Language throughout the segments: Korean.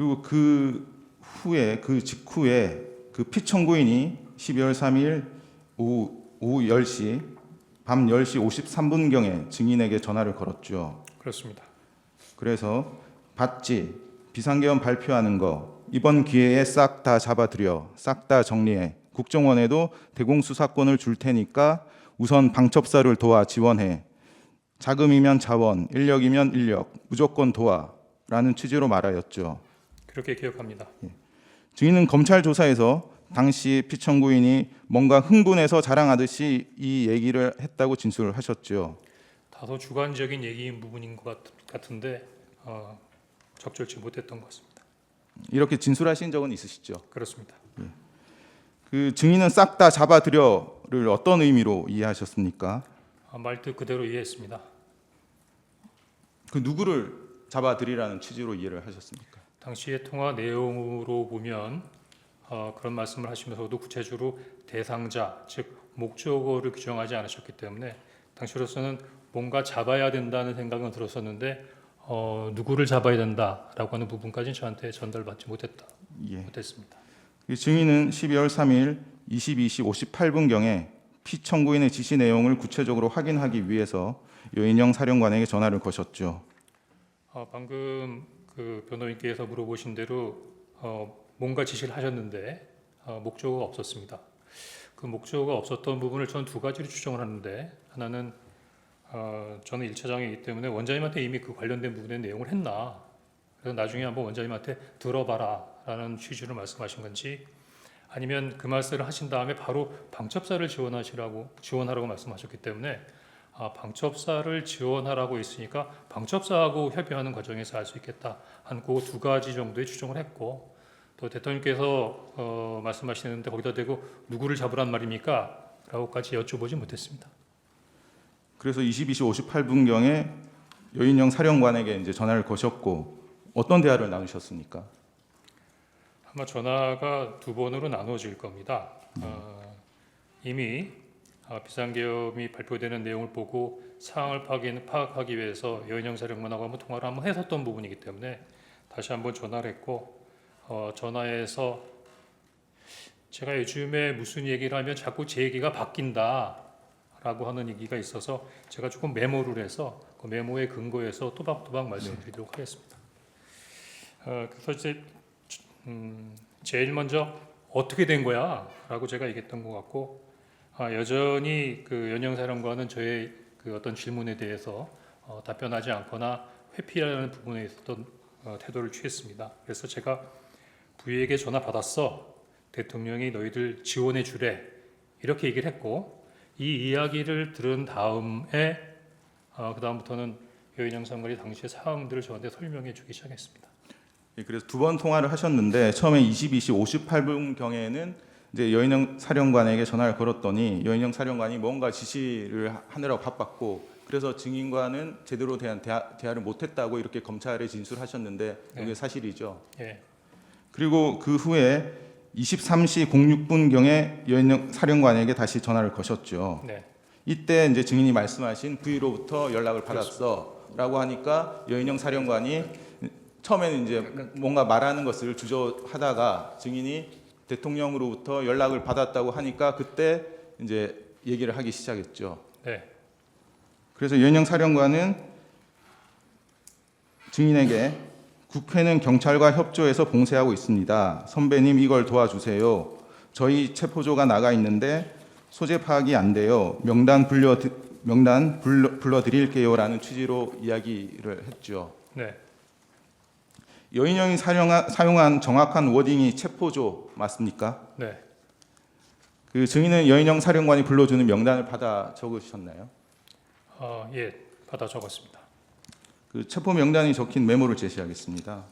그리고 그 직후에 그 피청구인이 12월 3일 오후 10시 밤 10시 53분경에 증인에게 전화를 걸었죠. 그렇습니다. 그래서 봤지? 비상계엄 발표하는 거 이번 기회에 싹 다 잡아들여 싹 다 정리해 국정원에도 대공수사권을 줄 테니까 우선 방첩사를 도와 지원해 자금이면 자원, 인력이면 인력 무조건 도와 라는 취지로 말하였죠. 그렇게 기억합니다. 증인은 검찰 조사에서 당시 피청구인이 뭔가 흥분해서 자랑하듯이 이 얘기를 했다고 진술을 하셨죠. 다소 주관적인 얘기인 부분인 것 같은데 적절치 못했던 것 같습니다. 이렇게 진술하신 적은 있으시죠? 그렇습니다. 그 증인은 싹 다 잡아들여를 어떤 의미로 이해하셨습니까? 말뜻 그대로 이해했습니다. 그 누구를 잡아들이라는 취지로 이해를 하셨습니까? 당시의 통화 내용으로 보면 그런 말씀을 하시면서도 구체적으로 대상자, 즉 목적어를 규정하지 않으셨기 때문에 당시로서는 뭔가 잡아야 된다는 생각은 들었었는데 누구를 잡아야 된다라고 하는 부분까지는 저한테 전달받지 못했습니다. 그 증인은 12월 3일 22시 58분경에 피청구인의 지시 내용을 구체적으로 확인하기 위해서 여인영 사령관에게 전화를 거셨죠. 방금 그 변호인께서 물어보신 대로 뭔가 지시를 하셨는데 목적어가 없었습니다. 그 목적어가 없었던 부분을 저는 두 가지로 추정을 하는데, 하나는 저는 1차장이기 때문에 원장님한테 이미 그 관련된 부분의 내용을 했나, 그래서 나중에 한번 원장님한테 들어봐라 라는 취지로 말씀하신 건지, 아니면 그 말씀을 하신 다음에 바로 방첩사를 지원하라고 말씀하셨기 때문에 방첩사를 지원하라고 했으니까 방첩사하고 협의하는 과정에서 알 수 있겠다 한 그 두 가지 정도의 추정을 했고, 또 대통령께서 말씀하시는데 거기다 대고 누구를 잡으란 말입니까? 라고까지 여쭤보지 못했습니다. 그래서 22시 58분경에 여인영 사령관에게 이제 전화를 거셨고 어떤 대화를 나누셨습니까? 아마 전화가 두 번으로 나눠질 겁니다. 이미 비상계엄이 발표되는 내용을 보고 상황을 파악하기 위해서 여인영 사령관하고 한번 통화를 한번 했었던 부분이기 때문에 다시 한번 전화를 했고, 전화해서 제가 요즘에 무슨 얘기를 하면 자꾸 제 얘기가 바뀐다라고 하는 얘기가 있어서 제가 조금 메모를 해서 그 메모에 근거해서 또박또박 말씀드리도록 하겠습니다. 그래서 이제 제일 먼저 어떻게 된 거야? 라고 제가 얘기했던 것 같고, 여전히 그 연영 사령관은 저의 그 어떤 질문에 대해서 답변하지 않거나 회피하는 부분에 있었던 태도를 취했습니다. 그래서 제가 부위에게 전화 받았어. 대통령이 너희들 지원해 주래. 이렇게 얘기를 했고, 이 이야기를 들은 다음에 그 다음부터는 여인영 사령관이 당시의 상황들을 저한테 설명해 주기 시작했습니다. 그래서 두 번 통화를 하셨는데 처음에 22시 58분경에는 이제 여인영 사령관에게 전화를 걸었더니 여인영 사령관이 뭔가 지시를 하느라고 바빴고 그래서 증인과는 제대로 대한 대화를 못했다고 이렇게 검찰에 진술하셨는데 이게 네. 사실이죠. 예. 그리고 그 후에 23시 06분경에 여인영 사령관에게 다시 전화를 거셨죠. 네. 이때 이제 증인이 말씀하신 부위로부터 연락을 받았어라고 하니까 여인영 사령관이 처음에는 이제 뭔가 말하는 것을 주저하다가 증인이 대통령으로부터 연락을 받았다고 하니까 그때 이제 얘기를 하기 시작했죠. 네. 그래서 여인영 사령관은 증인에게 국회는 경찰과 협조해서 봉쇄하고 있습니다. 선배님 이걸 도와주세요. 저희 체포조가 나가 있는데 소재 파악이 안 돼요. 명단 불러드릴게요라는 취지로 이야기를 했죠. 네. 여인영이 사용한 정확한 워딩이 체포조 맞습니까? 네. 그 증인은 여인영 사령관이 불러주는 명단을 받아 적으셨나요? 예, 받아 적었습니다. 그 체포 명단이 적힌 메모를 제시하겠습니다.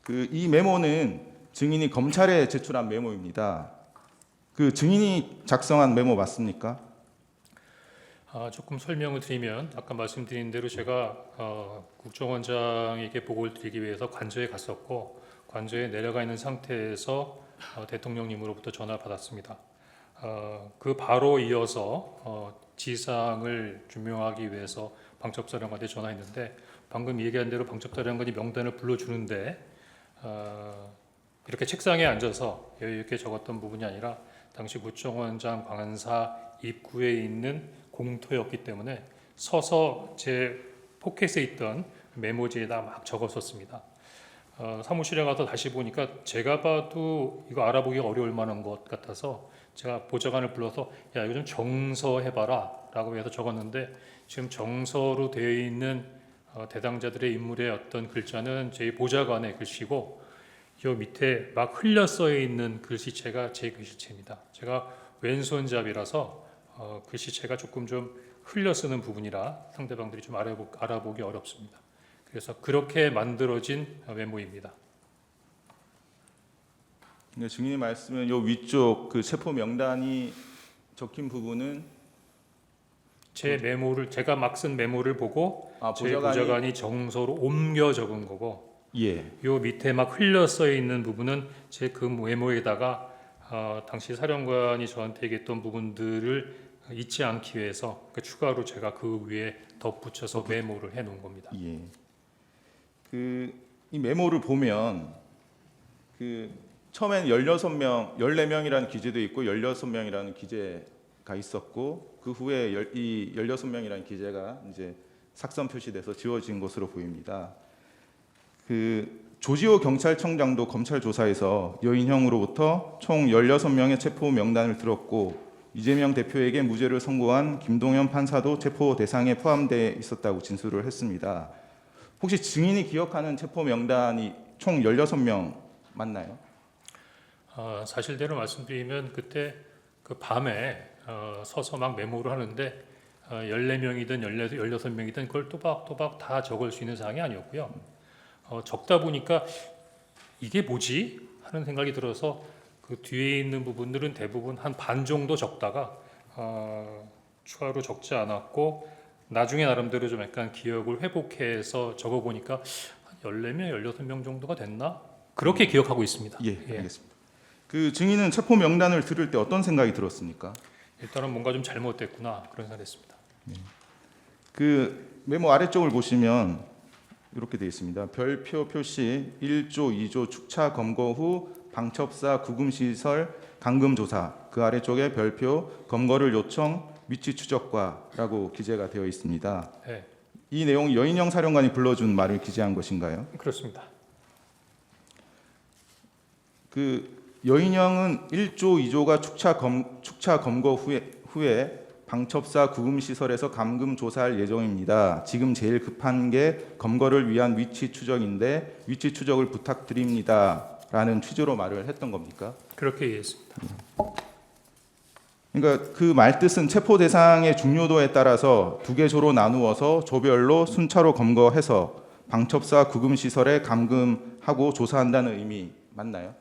그 이 메모는 증인이 검찰에 제출한 메모입니다. 그 증인이 작성한 메모 맞습니까? 조금 설명을 드리면 아까 말씀드린 대로 제가 국정원장에게 보고를 드리기 위해서 관저에 갔었고 관저에 내려가 있는 상태에서 대통령님으로부터 전화를 받았습니다. 그 바로 이어서 지사항을 규명하기 위해서 방첩사령관한테 전화했는데 방금 얘기한 대로 방첩사령관이 명단을 불러주는데 이렇게 책상에 앉아서 여유 있게 적었던 부분이 아니라 당시 구청원장 관사 입구에 있는 공터였기 때문에 서서 제 포켓에 있던 메모지에다 막 적었었습니다. 사무실에 가서 다시 보니까 제가 봐도 이거 알아보기가 어려울 만한 것 같아서 제가 보좌관을 불러서 야 이거 좀 정서해봐라 라고 해서 적었는데 지금 정서로 되어 있는 대당자들의 인물의 어떤 글자는 제 보좌관의 글씨고 이 밑에 막 흘려 써 있는 글씨체가 제 글씨체입니다. 제가 왼손잡이라서 글씨체가 조금 좀 흘려 쓰는 부분이라 상대방들이 좀 알아보기 어렵습니다. 그래서 그렇게 만들어진 메모입니다. 그러니까 증인의 말씀은 요 위쪽 그 체포 명단이 적힌 부분은 제 메모를 제가 막 쓴 메모를 보고 제 보좌관이 정서로 옮겨 적은 거고 예. 요 밑에 막 흘려 써 있는 부분은 제 그 메모에다가 당시 사령관이 저한테 얘기했던 부분들을 잊지 않기 위해서 추가로 제가 그 위에 덧붙여서 메모를 해 놓은 겁니다. 예. 이 메모를 보면 처음엔 16명, 14명이라는 기재도 있고 16명이라는 기재가 있었고 그 후에 이 16명이라는 기재가 이제 삭선 표시돼서 지워진 것으로 보입니다. 조지호 경찰청장도 검찰 조사에서 여인형으로부터 총 16명의 체포 명단을 들었고 이재명 대표에게 무죄를 선고한 김동연 판사도 체포 대상에 포함되어 있었다고 진술을 했습니다. 혹시 증인이 기억하는 체포 명단이 총 16명 맞나요? 사실대로 말씀드리면 그때 그 밤에 서서 막 메모를 하는데 14명이든 16명이든 그걸 또박또박 다 적을 수 있는 사항이 아니었고요. 적다 보니까 이게 뭐지? 하는 생각이 들어서 그 뒤에 있는 부분들은 대부분 한 반 정도 적다가 추가로 적지 않았고 나중에 나름대로 좀 약간 기억을 회복해서 적어보니까 14명, 16명 정도가 됐나? 그렇게 기억하고 있습니다. 예, 알겠습니다. 그 증인은 체포 명단을 들을 때 어떤 생각이 들었습니까? 일단은 뭔가 좀 잘못됐구나 그런 생각을 했습니다. 그 메모 아래쪽을 보시면 이렇게 되어 있습니다. 별표 표시 1조 2조 축차 검거 후 방첩사 구금시설 감금조사 그 아래쪽에 별표 검거를 요청 위치 추적과라고 기재가 되어 있습니다. 네, 이 내용 여인영 사령관이 불러준 말을 기재한 것인가요? 그렇습니다. 그 여인영은 1조 2조가 축차 검거 후에 방첩사 구금시설에서 감금 조사할 예정입니다. 지금 제일 급한 게 검거를 위한 위치 추적인데 위치 추적을 부탁드립니다. 라는 취지로 말을 했던 겁니까? 그렇게 이해했습니다. 그러니까 그 말뜻은 체포 대상의 중요도에 따라서 두 개 조로 나누어서 조별로 순차로 검거해서 방첩사 구금시설에 감금하고 조사한다는 의미 맞나요?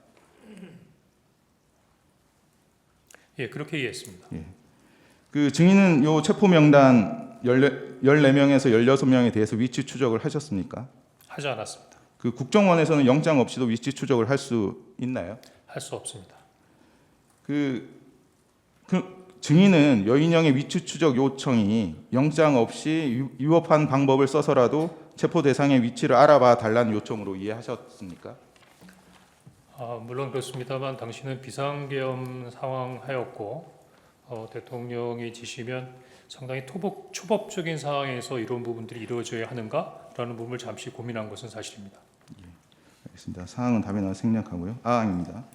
예, 그렇게 이해했습니다. 그 증인은 요 체포 명단 14명에서 16명에 대해서 위치 추적을 하셨습니까? 하지 않았습니다. 그 국정원에서는 영장 없이도 위치 추적을 할 수 있나요? 할 수 없습니다. 그 증인은 여인영의 위치 추적 요청이 영장 없이 위법한 방법을 써서라도 체포 대상의 위치를 알아봐 달라는 요청으로 이해하셨습니까? 물론 그렇습니다만 당시는 비상계엄 상황하였고 대통령이 지시면 상당히 초법적인 상황에서 이런 부분들이 이루어져야 하는가라는 부분을 잠시 고민한 것은 사실입니다. 알겠습니다. 사항은 답변을 생략하고요. 아닙니다.